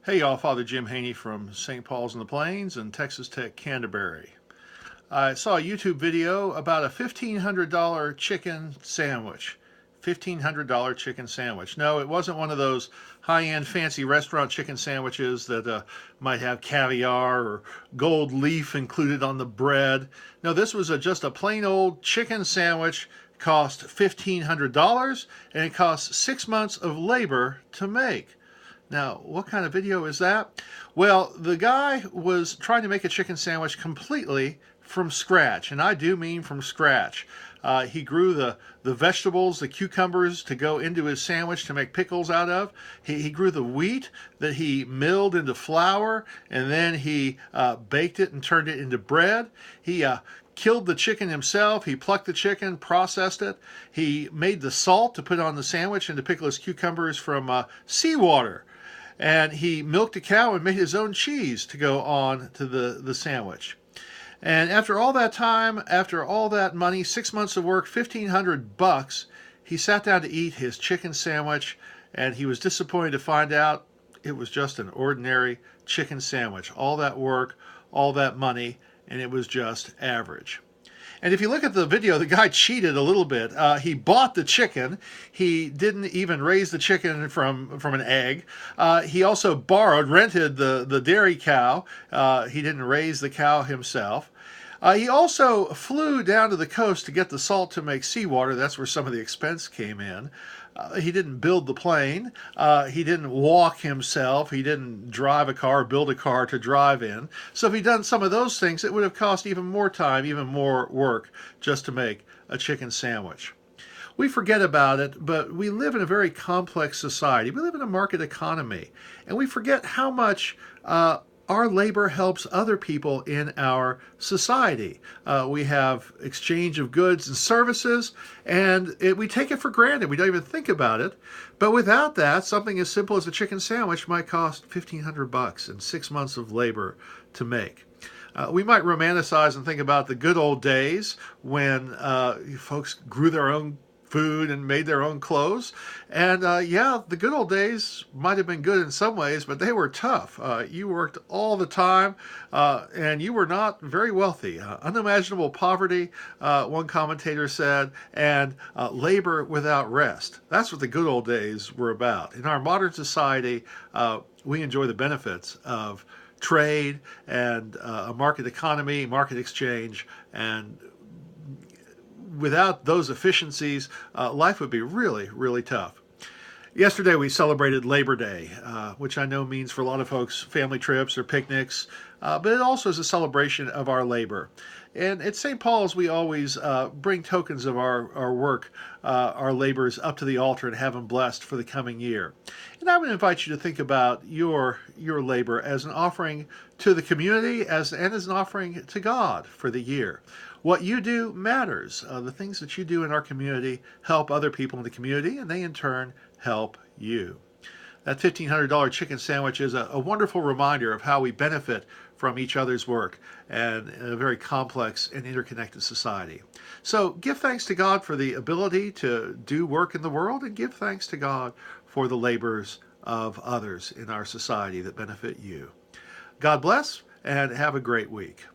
Hey y'all, Father Jim Haney from St. Paul's in the Plains and Texas Tech Canterbury. I saw a YouTube video about a $1,500 chicken sandwich. $1,500 chicken sandwich. No, it wasn't one of those high-end fancy restaurant chicken sandwiches that might have caviar or gold leaf included on the bread. No, this was just a plain old chicken sandwich. Cost $1,500 and it cost 6 months of labor to make. Now, what kind of video is that? Well, the guy was trying to make a chicken sandwich completely from scratch, and I do mean from scratch. He grew the vegetables, the cucumbers, to go into his sandwich to make pickles out of. He grew the wheat that he milled into flour, and then he baked it and turned it into bread. He killed the chicken himself. He plucked the chicken, processed it. He made the salt to put on the sandwich and to pickle his cucumbers from seawater. And he milked a cow and made his own cheese to go on to the sandwich. And after all that time, after all that money, 6 months of work, $1,500, he sat down to eat his chicken sandwich, and he was disappointed to find out it was just an ordinary chicken sandwich. All that work, all that money, and it was just average. And if you look at the video, the guy cheated a little bit. He bought the chicken. He didn't even raise the chicken from an egg. He also rented the dairy cow. He didn't raise the cow himself. He also flew down to the coast to get the salt to make seawater. That's where some of the expense came in. He didn't build the plane. He didn't walk himself. He didn't drive a car, build a car to drive in. So if he'd done some of those things, it would have cost even more time, even more work just to make a chicken sandwich. We forget about it, but we live in a very complex society. We live in a market economy, and we forget how much our labor helps other people in our society. We have exchange of goods and services, and we take it for granted. We don't even think about it. But without that, something as simple as a chicken sandwich might cost $1,500 and 6 months of labor to make. We might romanticize and think about the good old days when folks grew their own food and made their own clothes. And yeah, the good old days might have been good in some ways, but they were tough. You worked all the time, and you were not very wealthy. Unimaginable poverty, one commentator said, and labor without rest. That's what the good old days were about. In our modern society, we enjoy the benefits of trade and a market economy, market exchange, and without those efficiencies, life would be really, really tough. Yesterday we celebrated Labor Day, which I know means for a lot of folks family trips or picnics, but it also is a celebration of our labor. And at St. Paul's we always bring tokens of our work, our labors up to the altar and have them blessed for the coming year. And I would invite you to think about your labor as an offering to the community and as an offering to God for the year. What you do matters. The things that you do in our community help other people in the community, and they in turn help you. That $1,500 chicken sandwich is a wonderful reminder of how we benefit from each other's work and in a very complex and interconnected society. So give thanks to God for the ability to do work in the world, and give thanks to God for the labors of others in our society that benefit you. God bless, and have a great week.